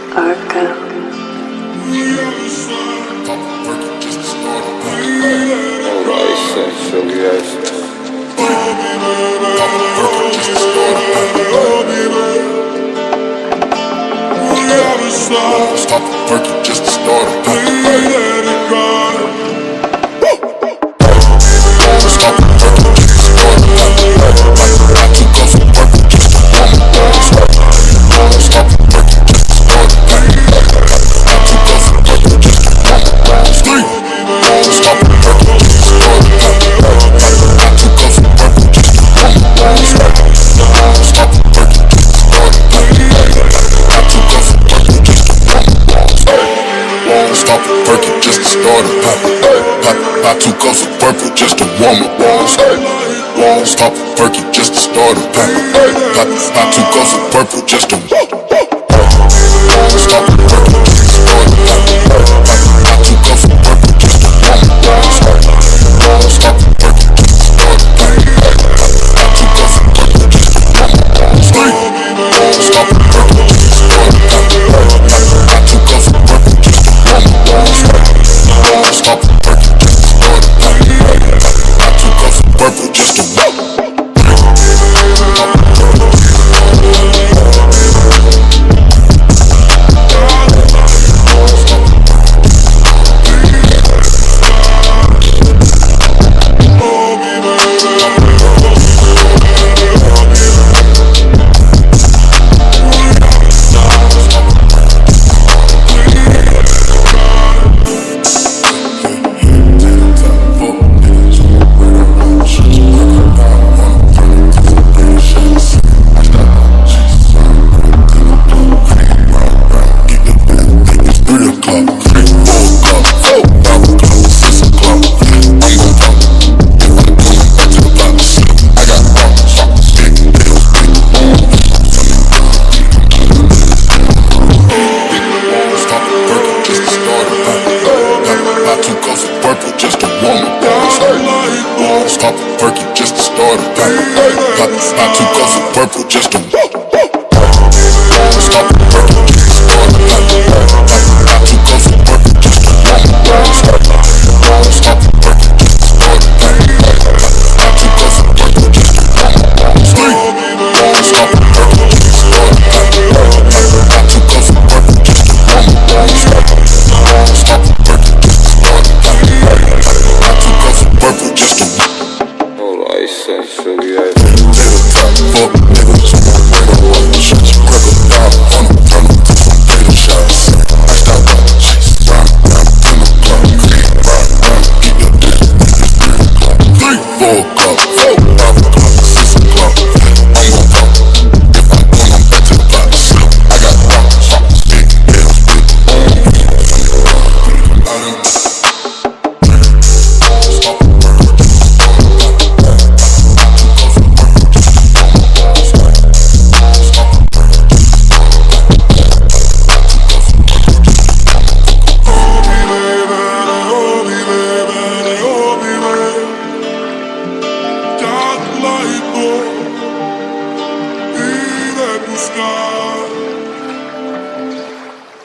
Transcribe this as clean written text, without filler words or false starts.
Stop working just to start a pump. Stop working just to start a pump. I took off from work just to warm up. Stop working just to start a pump. I took off from work just to warm up. Stop working just to start a pump. I took off from work just to warm up. Stop working just to start a pump. I took off from work just to warm up. Stop working just to start a pump. I took off some purple just to warm up. Stop working just to start a pump. I took off some purple just to stop working just to start a pump. I took off some purple just to warm up. Stop working just to start a pump. I took off some purple just to warm up. Stop working just to start a pump. I took off some purple just to warm up. Stop working just to start a pump. I took off some purple just to warm up. Stop working just to start a pump. I took off some purple just to stop working just to start a pump. I took off some purple just to warm up.